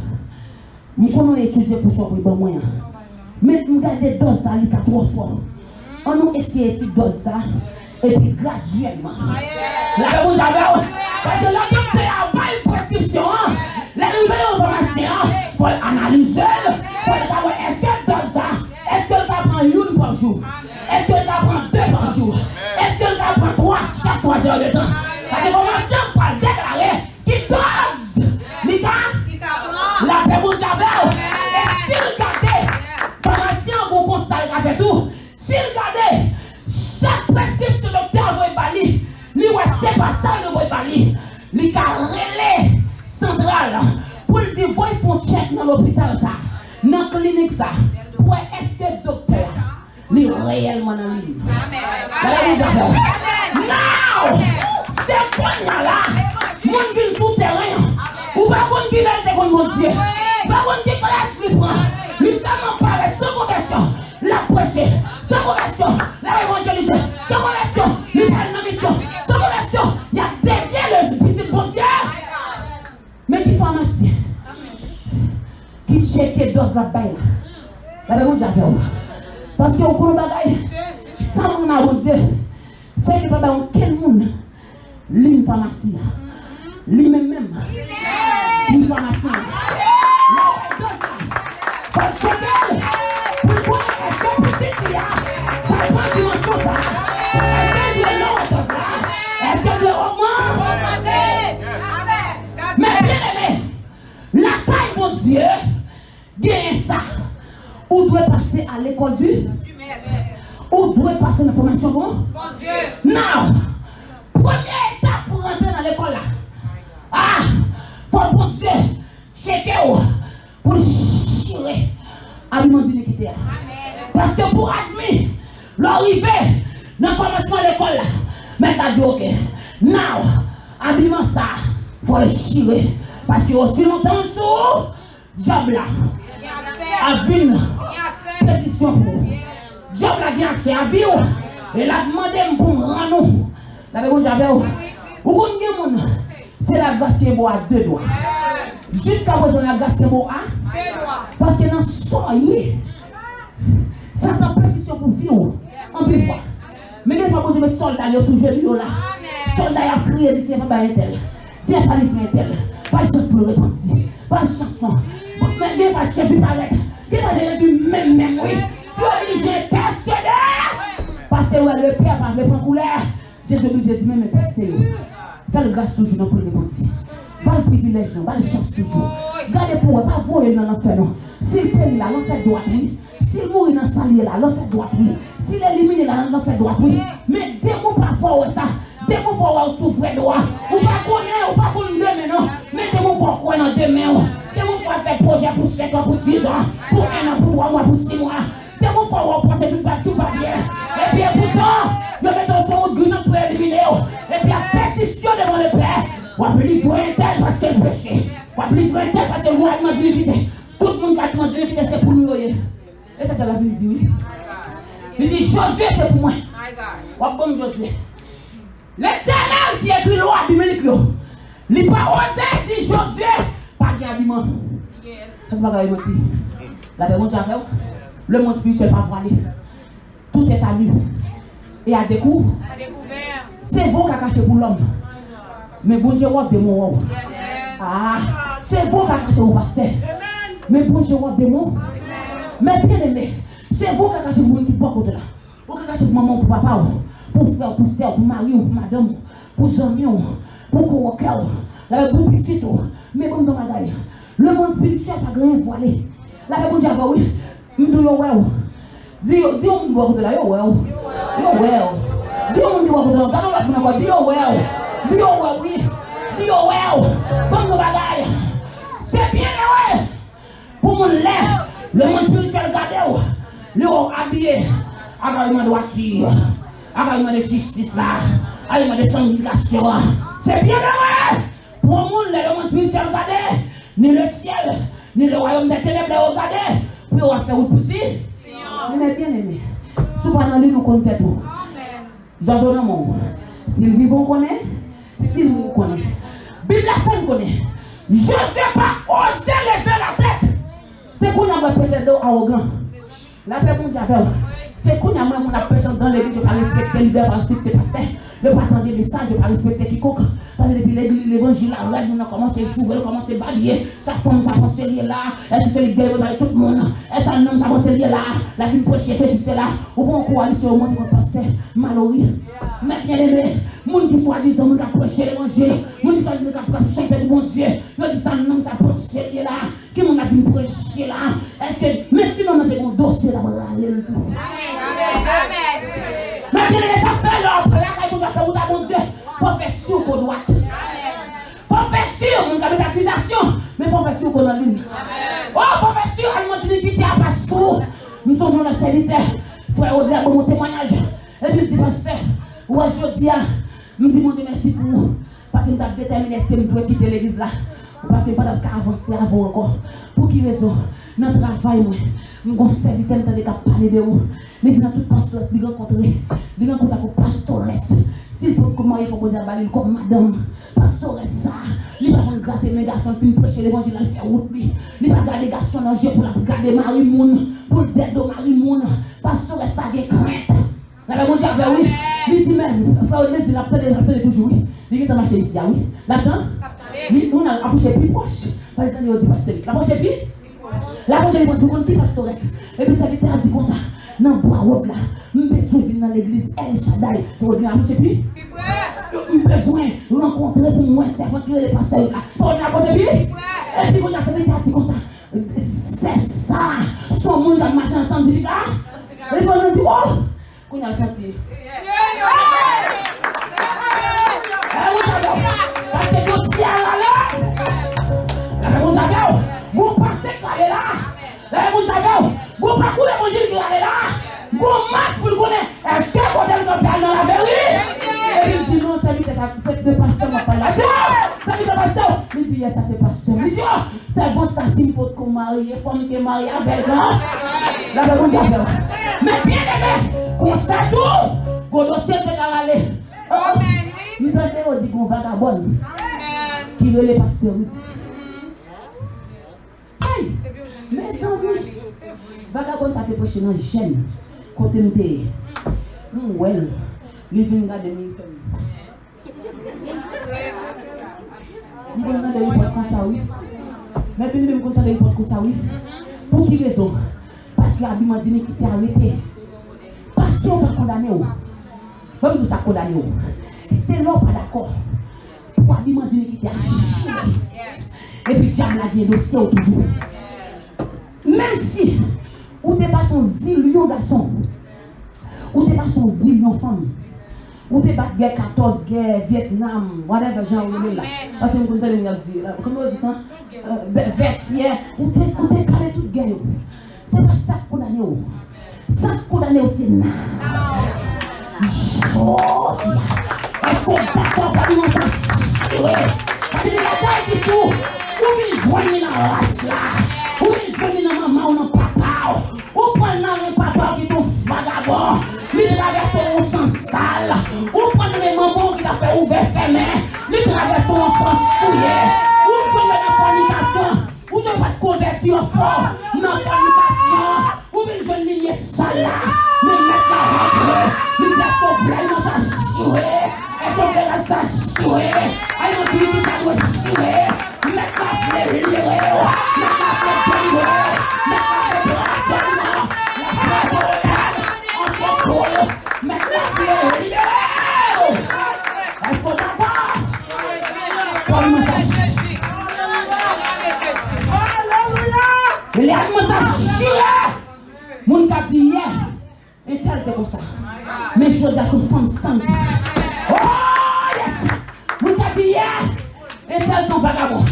Je connais étudier pour ça, pour le bon moyen. Mais je regarde dose ça, il a trois fois. On a essayé de dose ça. Et puis, graduellement. Là, vous avez. Parce que le docteur a pas une prescription. La nouvelle information, il faut analyser. Il faut savoir, est-ce qu'elle donne ça? Est-ce qu'elle prend une par jour? Est-ce qu'elle prend deux par jour? Est-ce qu'elle prend trois chaque 3 heures de temps? La déformation va déclarer qui dose. La paix vous avez. Et s'il regarde, formation vous constatez qu'elle fait tout. S'il regarde, chaque prescription de docteur va y parler. Lui, c'est pas ça le va y parler. Lui, a relais central pour dire, il faut check dans l'hôpital ça, dans la clinique ça. Pour est-ce que le docteur est réellement dans l'île? Non! C'est quoi là? Mon ville souterrain. Ou pas qu'on dit là, mon Dieu. Pas qu'on dit que la suite prend. Mais ça m'empare sans conversion. La prêcher, sans conversion. La évangéliser, sans conversion. Il prend une mission, sans conversion. Il y a dévié le petit bon Dieu. Mais qui pharmacien? Qui check dans la baille? La réponse j'avais. Parce que au cours de bagaille, sans mon Dieu, c'est que papa, quel monde, l'une pharmacie, lui-même, une pharmacie. Pour checker, pour voir est-ce que petit qui a, pour prendre dimension ça, est-ce qu'elle doit l'ordre ça, est-ce qu'elle doit augmenter? Mais bien aimé, la taille mon Dieu, gagne ça. Ou doit passer à l'école du ou doit passer la formation bon Dieu. Non. Première étape pour rentrer dans l'école là. Ah, faut bon Dieu checker pour chirer aliment d'iniquité. Parce que pour admettre l'arrivée dans la formation à l'école là, mais t'as dit ok. Now, aliment ça, faut le chirer. Parce que aussi longtemps sous job là. À vivre pétition pour Job la bien accès à vivre et la demandé pour rendre nous la réponse j'avais où c'est la grâce qui est bon à 2 doigts jusqu'à présent la grâce qui est bon à 2 doigts parce que dans soyez ça t'en pétition pour vivre en plus fois Mais des fois, je me soldat sous le genou là. Soldat a crié, c'est pas un tel. C'est pas un tel. Pas de chance pour le repentir. Pas de chance non. Mais des fois, je suis pas là. Des fois, je suis même, oui. Tu es obligé de questionner. Parce que le père va prendre couleur. Jésus obligé de dire, mais passez. Fais le grâce toujours pour le repentir. Pas le privilège, pas de chance toujours. Gardez pour vous, pas voler dans l'enfer non. S'il périt là, l'enfer doit oui. S'il mourit dans le salier là, l'enfer doit oui. S'il est éliminé là, l'enfer doit oui. Mais des mots pas fort ça. Des mots forts souffrir droit. Ou pas connaître, ou pas connaître demain non. Mais des mots forts quoi dans demain. Des mots forts faire projet pour 5 ans, pour 10 ans, pour 1 an, pour 3 mois, pour 6 mois. Des mots forts penser tout va bien. Et puis pourtant, je mets dans son gris pour éliminer. Et puis à pétition devant le Père. On va livrer un tel parce que le péché. On va livrer un tel parce que le roi m'a dit tout le monde qui a demandé c'est pour nous. Et ça, c'est la vie dit oui. Il dit Josué, c'est pour moi. On va bon Josué. L'Éternel qui écrit loi du Méliclo. Il n'a pas osé dire Josué. Pas d'habillement. Ça, c'est pas grave. La demande j'avais. Le monde spirituel pas voilé. Tout est à nu. Et à découvert. C'est vous qui a caché pour l'homme. Mais bon Dieu, vous démon. Ah, c'est vous qui a caché pour pasteur. Mais bon Dieu, vous démon. Mais bien aimé, c'est vous qui a caché pour une qui porte au-delà. Vous qui a caché pour maman, pour papa, pour frère, pour soeur, pour mari, pour madame, pour amis, pour coworker, pour petit. Mais bon, dans ma gaille, le monde spirituel n'a pas rien voilé. La bon Dieu, oui. Dis-moi, dis-moi, dis-moi, c'est bien, pour mon lait, le monde spirituel gardé, le haut habillé, avec une droiture, avec une justice là, avec une sanctification. C'est bien, pour mon lait, le monde spirituel gardé, ni le ciel, ni le royaume des ténèbres gardé, puis on va faire repousser. Mais bien aimé, si vous n'avez pas nous connaissons tout. J'adore le monde. S'ils vivent, on connaît. S'ils nous connaissent. Bible la femme connaît. Je ne sais pas oser lever la tête. C'est qu'on a un péché arrogant. La paix mon Dieu. C'est qu'on a un péché dans l'église. Je ne pas respecter le leader, je ne pas respecter le pasteur. Je ne pas attendre des messages, je ne pas respecter quiconque. Parce que depuis l'évangile, on a commencé à jouer, on a commencé à balayer. Sa femme, sa pensée liée là. Elle se fait libérer dans tout le monde. Elle s'en nomme, sa pensée liée là. La vie prêchée, c'est là. Au bon coalition, au monde qui pasteur, malheureux. Mais bien aimé, monde qui soit disant, monde qui a prêché l'évangile, monde qui soit disant, qui a chanté le bon Dieu. Il dit sa nomme, sa pensée liée là. Qui m'en a vu prêcher là. Est-ce que, mais sinon, on a des dossiers là, Amen. Mais bien aimé, ça fait l'ordre. Là, quand on va faire où mon Dieu, pour faire sûr qu'on doit. Pour faire sûr, on a des accusations, mais pour faire sûr qu'on a l'une. Oh, pour faire sûr, on a dit à pasteur. Nous sommes dans le serviteur. Frère Audrey, pour mon témoignage. Et puis, il dit, pasteur, aujourd'hui, nous disons, mon Dieu, merci pour vous. Parce que nous avons déterminé ce que nous devons quitter l'église là. Parce que nous n'avons pas avancer avant encore. Pour qui raison? Dans le travail, nous avons servi tellement de parler de vous. Mais dans toute pastoresse, nous rencontrons avec pastoresse. S'il faut comment il faut que vous comme madame, pastoresse ça. Il va regarder mes garçons qui prêcher l'évangile, il fait route. Il va garder les garçons dans le jeu pour la garder Marie-Moun, pour le bête de Marie-Moun. Pastoresse ça des craintes. La bon Dieu, oui. Il dit même, il faut dire, il appelle toujours. Il est en marché ici, oui. Là-dedans, on a approché plus proche. Par exemple, il dit, la prochaine plus. La prochaine fois, tout le monde qui pastoresse. Et puis, ça veut dire comme ça. Non, bois robe là. Nous besoin de venir dans l'église El Shaddai. Pour venir approcher plus. Nous besoin de rencontrer pour moi, servant qui est le pasteur là. Pour venir approcher plus. Et puis, on a fait des comme ça. C'est ça. Son monde a marché ensemble. Et puis, on a dit, oh! Qu'on a senti. Parce que tout ce là, vous pensez qu'elle est là. Vous ne pas couler l'évangile qui est là. Vous marchez pour le connaître. Est-ce que vous êtes dans la vérité? Et il dit non, c'est lui qui est le pasteur. C'est lui le pasteur. Il dit, ça c'est pasteur. Il dit, c'est bon, ça s'il faut qu'on marie. Il faut que vous mariez avec la vérité. Mais bien aimé, qu'on sait tout, qu'on dossier de aller. Nous avons dit qu'on vagabond qui veut les passer. Mais amis, vagabond ça te prêche dans le gène. Côté nous, well, Il vient regarder mes familles. Il vient regarder les portes comme ça, oui. Mais il vient regarder les portes comme ça, oui. Pour qui raison? Parce que la Bible m'a dit qu'il t'a arrêté. Parce qu'on va condamner. Comme nous sommes condamnés. C'est là pas d'accord. Pourquoi la Bible m'a dit qu'il t'a arrêté? Et puis Diable a bien dossier toujours. Même si ou t'es pas son zillion garçon, ou t'es pas son zillion femme, ou t'es pas guerre 14 guerre Vietnam, whatever genre où là. Parce que nous comptons les dire, comment on dit ça? Vertière, ou t'es calé toute guerre. C'est pas ça qu'on a né. Ça qu'on a né aussi là. Est-ce qu'on est d'accord pour nous faire chier? Parce que les batailles qui sont, ou ils joignent dans la race là, ou ils joignent dans maman ou dans papa, ou prennent dans les papas qui sont vagabonds, ils traversent au sens sale, ou prennent les mamans qui t'a fait ouvert fermé, ils traversent au sens souillé, ou joignent dans la fornication, ou ne pas te convertir en fort, dans la fornication, ou ils joignent ligne sale là, mais mettre la robe, ils disent qu'on veut dans sa chouée. Est-ce qu'on fait la sachouée? Allons dire qu'il va nous chouer. Mettre la fleur libérée. Mettre la fleur libérée. Mettre la fleur brassement. La fleur orale. En son soul. Mettre la fleur libérée. Est-ce qu'on d'accord? Comme nous sachouer. Il y a nous sachouer. Mon cas d'hier. Et tel que comme ça. Mes choses à son femme sainte. Oh yes! Vous t'avez hier, et tel ton vagabond.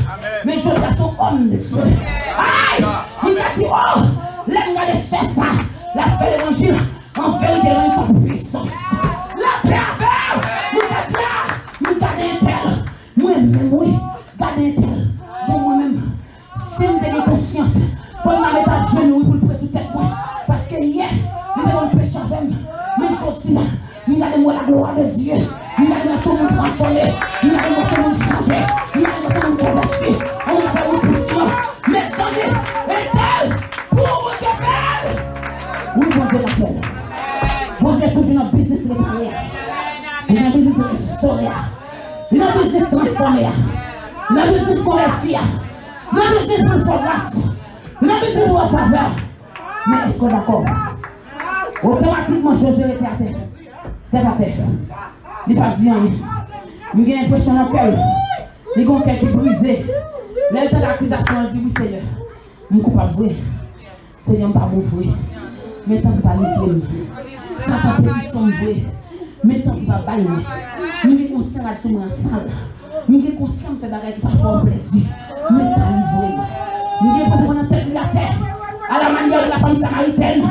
Mais je suis son homme de Dieu. Aïe! Vous t'avez oh! L'aime de c'est ça. La fait l'évangile en vérité dans son puissance. La paix avec! Vous t'avez là! Vous t'avez un tel. Moi-même, oui. Gardez un tel. Mais moi-même, si vous avez conscience, pour ne mettre pas de genoux pour le prendre sous tête moi. Parce que hier, nous avons le péché avec. Mais je dis, regardez-moi la gloire de Dieu. Regardez-moi son monde transformé. Regardez-moi son monde changé. Regardez-moi son monde converti. On n'a pas eu puissant. Mes amis, et tel, pour mon Dieu fait. Oui, mon Dieu l'appelle. Mon Dieu toujours dans le business réparé. Il est dans le business restauré. Il est dans le business transformé. Il est dans le business converti. Il est dans le business transformation. Il est dans le business de faveur. Mais est-ce qu'on est d'accord? Automatiquement, Josué était à terre. Tête à terre. Il n'a pas dit rien. Il a l'impression dans le cœur. Il a un cœur qui est brisé. Là, il a l'accusation. Il dit oui, Seigneur. Je suis coupable vrai. Seigneur, je ne suis pas bon vrai. Mais tant que je ne suis pas vrai. Ça peut être son vrai. Mais tant que je ne suis pas bailler. Je suis conscient de la salle. Je suis conscient de faire des choses qui ne font pas plaisir. Mais pas vrai. Je suis conscient de la terre. À la manière de la femme samaritaine.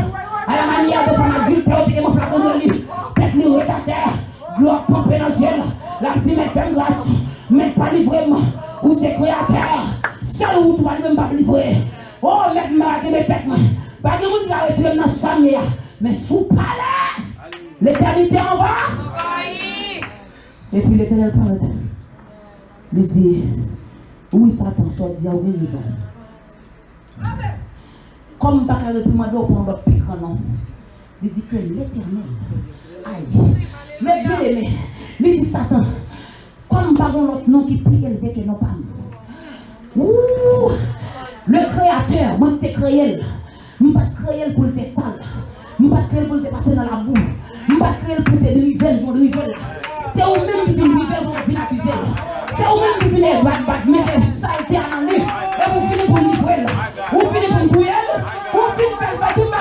À la manière de son adulte, qui est mon flacon de lit, tête livrée à terre, gloire pompée dans le ciel, la fille met fait grâce, mais pas livré, ou c'est créateur, seul où tu vas même pas livrer. Oh, même ma qui me tête, pas de monde qui a retiré dans sa famille, mais sous palais, l'éternité en bas. Et puis l'éternel parle, il dit, oui, Satan, soit dit, oui, raison. Comme pas le prix d'eau pour notre pique non. Il dit que l'éternel. Aïe. Mais bien aimé, il dit Satan. Comme pas notre nom qui est plus élevé que nos parents. Ouh! Le créateur, moi je t'ai créé. Je ne pas créé pour te sale. Je ne pas créé pour te passer dans la boue. Je ne pas créé pour te river, je river là. C'est vous-même qui venez river pour venir accuser. C'est vous-même qui venez mettre ça et en lui. Et vous venez pour livrer là. Vous venez pour bouiller. Vous venez pour faire tout le monde.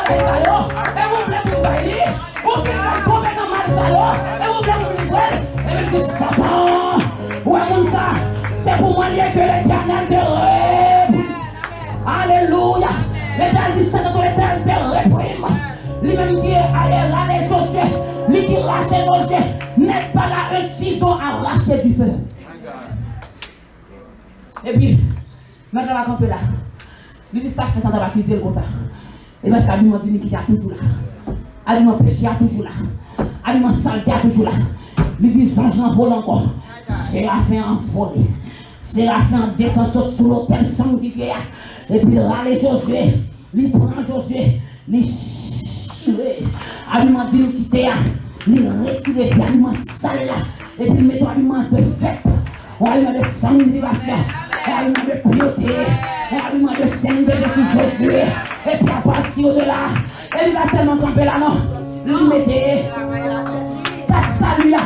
Et vous venez pour bailler. Vous venez pour tomber dans le salon. Et vous venez pour livrer. Et vous dites Satan. Ouais, comme ça. C'est pour moi que l'éternel te rêve. Alléluia. L'éternel dit Satan que l'éternel te réprime. Lui-même qui est allé Josué. Lui qui rachète Josué. N'est-ce pas là un ciseau à racher du feu? Et puis, maintenant on va camper là. Il dit ça, ça va accuser comme ça. Et bien, ça aliment dit qu'il y a toujours là. Aliment péché a toujours là. Aliment saleté a toujours là. Il dit ange en vol encore. Séraphin en volé. Séraphin descend sur l'autel sanctifié. Et puis, il râle Josué. Il prend Josué. Il chie. Aliment dit qu'il quitte. il retire les aliments sales là, et puis met aliment de fête, aliment de sanctification, aliment de pureté, aliment de sainteté sur Jésus, et puis à partir de là, il va seulement camper là, non, il mettez, ta salut là,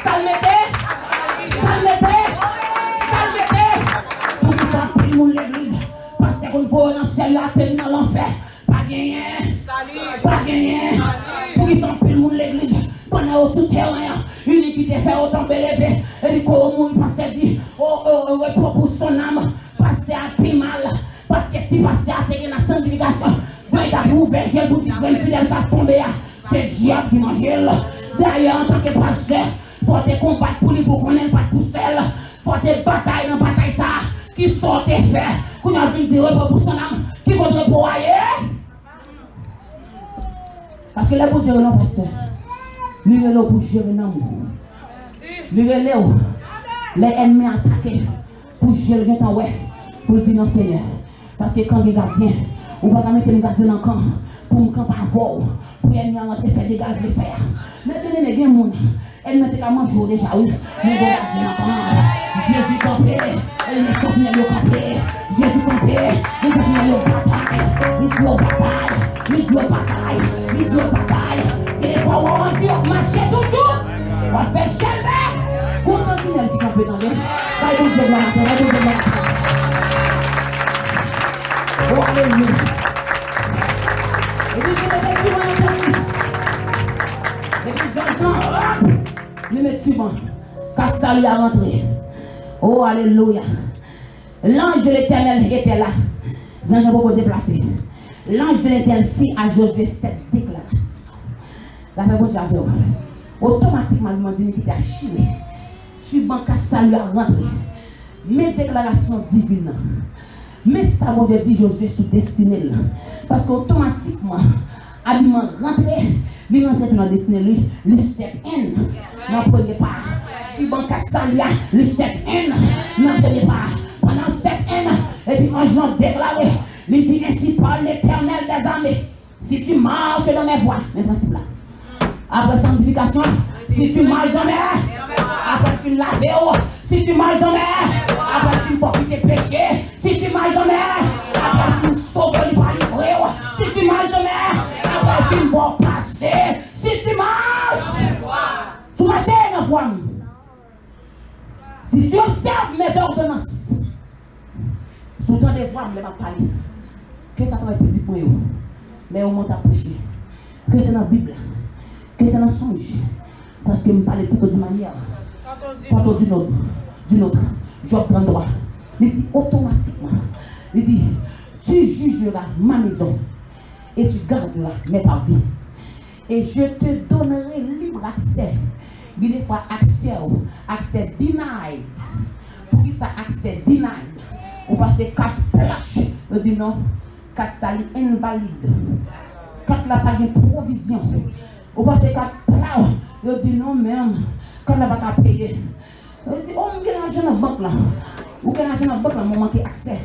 ça le mettez, ça le mettez, ça le mettez, pour que ça prie mon l'église, parce qu'on peut dans celle là, tenir dans l'enfer, pas gagner, pas gagner, pour qu'ils s'en prie mon l'église. Pendant au souterrain, l'iniquité fait autant bélever. Et du coup, au monde, parce qu'elle dit, pour son âme, passer à plus mal. Parce que si passer à terre, la sanctification, il a ouvert, j'ai vous dit, même si elle s'est tombée, c'est le diable qui mange. D'ailleurs, en tant que pasteur, il faut te combattre pour lui, pour qu'on n'ait pas tout seul. Il faut te bataille dans la bataille, ça, qui sort et fait, qu'on a vu dire pour son âme, qui faudrait pour ailleurs. Parce que là, pour Dieu, non, pasteur. Lui est là pour gérer l'amour. Lui est là où les ennemis attaquent pour gérer le temps, ouais, pour dire non, Seigneur. Parce que quand les gardiens, on va pas mettre les gardiens dans le camp pour un camp à vol, pour l'ennemi rentrer faire des gardes les faire. Mais bien, les gens, elle mettait à manger déjà, oui. Mais les gardiens dans le camp, Jésus campé, elle met son final au campé. Jésus campé, les gens au bataille, les jouent au bataille, les jouent au bataille, les jouent au bataille. Et les fois où on dit, marcher toujours, on va faire jamais. Où sentinelle qui campe dans l'air? Pas de Dieu, pas de Dieu, oh, alléluia. Et puis, je vais et puis, Jean, le met suivant. Car ça lui a rentré. Oh, alléluia. L'ange de l'Éternel était là. J'en ai beaucoup déplacé. L'ange de l'Éternel fit à Josué cette déclaration. La même chose j'avais. Automatiquement, il m'a dit qu'il était chillé. Suivant car ça lui a rentré. Mes déclarations divines. Mais ça m'a dit Josué sous destiné. Parce qu'automatiquement, il m'a rentré. Il rentre dans la destinée, le step N. Dans le premier pas. Suivant car ça lui a, le step N. Dans le premier pas. Pendant le step N. Et puis, un jour déclaré. Il dit ainsi par l'Éternel des armées. Si tu marches dans mes voies, mes principes là. Après sanctification, si tu marches jamais, après tu laves, si tu marches jamais, après tu forfites tes péchés, si tu marches jamais, après tu sauves les pas livrés, si tu marches jamais, après tu vas passer, si tu marches, tu marches dans la voie. Si tu observes mes ordonnances, sous ton devoir, je ne vais pas parler. Que ça va être petit pour eux, mais au moins tu as prêché. Que c'est dans la Bible. Que c'est un songe. Parce que je me parle plutôt d'une manière. Tantôt d'une autre. Je prends droit. Il dit automatiquement. Il dit, tu jugeras ma maison et tu garderas mes parvis. Et je te donnerai libre accès. Il y a accès denied. Pour qui ça accès denied? On passe 4 plages. On dit non, 4 salis invalides. 4 la pas de provision. Ou parce que quand on dit non même, quand on n'a pas payer. On dit, oh, on a l'argent dans la banque là. Ou on a l'argent dans la banque là, on manque accès.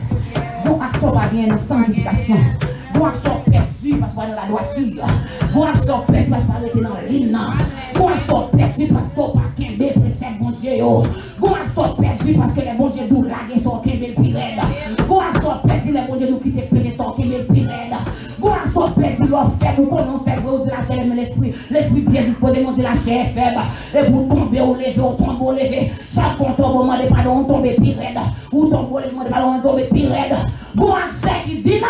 Donc, accès pas bien dans sanctification. Donc, accès perdu parce qu'on est dans la droiture. Donc, accès perdu parce qu'on est dans la ligne. Donc, accès perdu parce qu'on n'a pas qu'un précepte bon Dieu. Donc, accès perdu parce que les bons dieux nous laguent sur qu'un bel pirède. Donc, accès perdu les bons dieux nous quittent péché sur qu'un bel pirède. Donc, accès perdu leur faible ou qu'on en fait, vous dites la chair, mais l'esprit bien disposé, mon Dieu, la chair est faible. Et vous tombez ou levez, ou tombez ou levez. Chaque fois, on tombe, on demande pardon, on tombe pire raide. Ou tombe, on demande pardon, on tombe pire raide. Bon accès qui deny.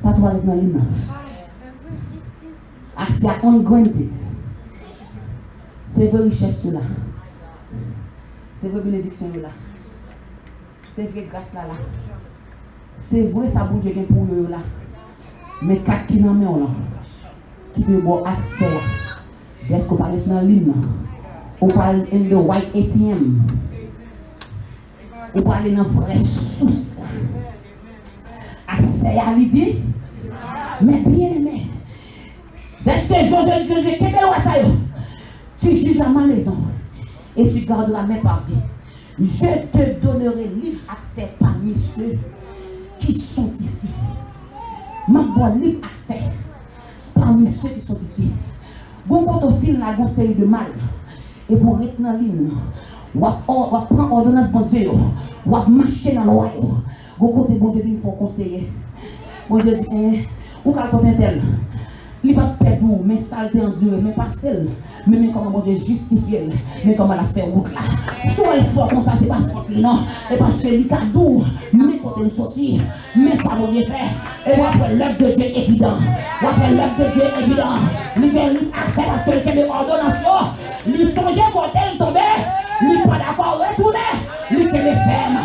Pas toi avec moi, Lina. Accès à ungranted. C'est vraie richesse là. C'est vraie bénédiction là. C'est vraie grâce là. C'est vrai, ça bouge bien pour eux là. Mais quatre qui n'en met là. Qui peut avoir accès là. Est-ce qu'on parle dans l'île là? On parle in the white ATM. On parle dans vraie source. Accès à l'idée. Mais bien aimé. Est-ce que Josué, qu'est-ce que ça y tu juges à ma maison et tu garderas mes parvis. Je te donnerai libre accès parmi ceux qui sont ici. Ma bonne libre accès parmi ceux qui sont ici. Bon, quand on file la conseil de mal, et pour être dans la ligne, on va prendre ordonnance de Dieu, on va marcher dans le royaume. Bon, côté bon Dieu, il faut conseiller. Bon Dieu dit, ou qu'à côté tel, il va perdre, mais ça a enduré, mais pas seul. Mais comment bon Dieu justifier, mais comment la faire route là. Soit il faut comme ça, c'est pas faute, non. Et parce que il a doux, mais quand il sortit, mais ça va bien faire. Et après l'œuvre de Dieu évident. Après l'œuvre de Dieu évident. Il a accès parce que il y a des ordonnations. Il songeait quand elle tombait. Il n'est pas d'accord retourner. Il est ferme.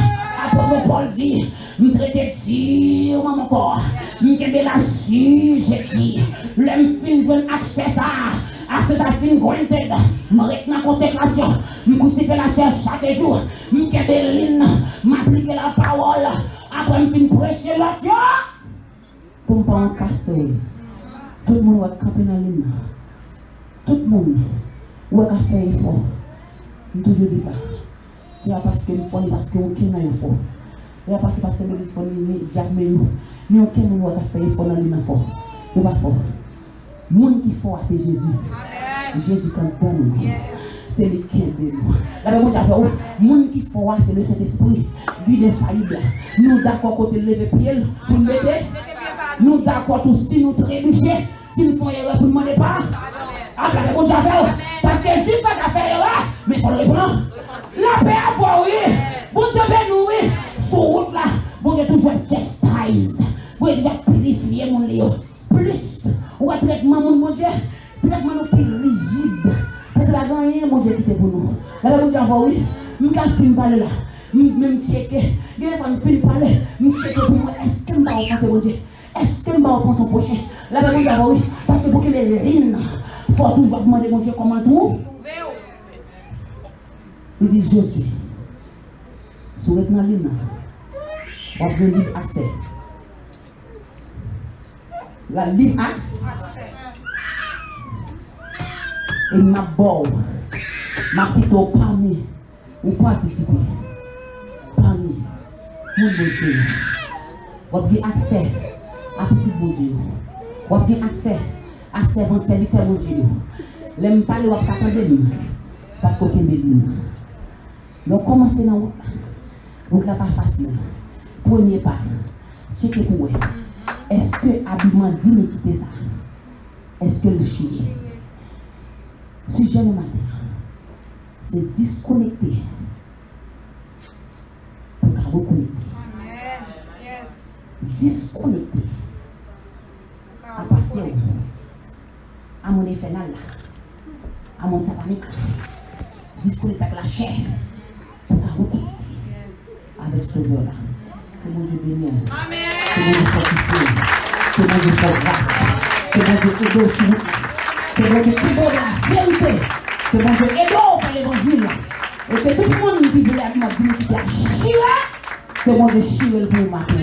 Apôtre Paul dit, je traite sur mon corps. Je me la sujet dit. L'homme fin je accès à cette fin granted. Je reste dans la consécration. Je me la chair chaque jour. Je me ligne. Je m'applique la parole. Après je fin prêcher la Dieu. Pour ne pas en casser. Tout le monde va camper dans la ligne. Tout le monde va faire effort. Je toujours dit ça. C'est parce que nous faisons parce qu'on n'a pas effort. Et parce que nous faisons jamais nous. Mais aucun monde va faire effort dans l'île fort. Nous pas fort. Le monde qui fort c'est Jésus. Jésus quand nous. C'est le qui est de nous. La Bible dit le monde qui fort c'est le Saint-Esprit. Lui infaillible. Nous d'accord côté lever pied pour nous aider. Nous d'accord tous si nous trébucher, si nous faisons erreur pour demander pas. La Bible dit parce que juste à faire erreur, mais il faut le reprendre. La paix à voir, oui. Bon Dieu, nous, oui. Sur route là, bon Dieu, toujours chastise. Bon Dieu, déjà purifier mon lieu. Plus, ou un traitement, mon Dieu, traitement plus rigide. Parce que la gagne, mon Dieu, qui était pour nous. La Bible dit, oui. Je ne peux pas parler là. Même checker. Il y a une fille parler. Je checker pour moi. Est-ce que je vais offenser mon Dieu? Est-ce que je vais offenser son prochain? La Bible dit, oui. Parce que pour qu'il ait rien, il faut toujours demander mon Dieu comment tout. Il dit Jésus, sur le plan ligne, on a libre accès. La libre accès. Et ma boue, ma plutôt parmi, ou participer. Parmi, mon bon Dieu. On a accès à petit bon Dieu. On a accès à servant serviteur mon Dieu. L'aime parler ou à attendre nous. Parce qu'on est béni. Donc, commencez dans la route. Donc, là, pas facile. Premier pas. Checkez pour vous. Est-ce que l'habillement dit de quitter ça? Est-ce que le chien? Si je le matin, c'est disconnecter pour la reconnecter. Disconnecter. À passer à mon infernal, à mon satanique. Disconnecter avec la chair. Avec ce Dieu-là. Que mon Dieu bénisse. Que mon Dieu fortifie. Que mon Dieu fasse grâce. Que mon Dieu aide au souffle. Que mon Dieu aide à la vérité. Que mon Dieu aide à l'évangile. Et que tout le monde qui veut la vie, qui a chiré, que mon Dieu chire le pour matin.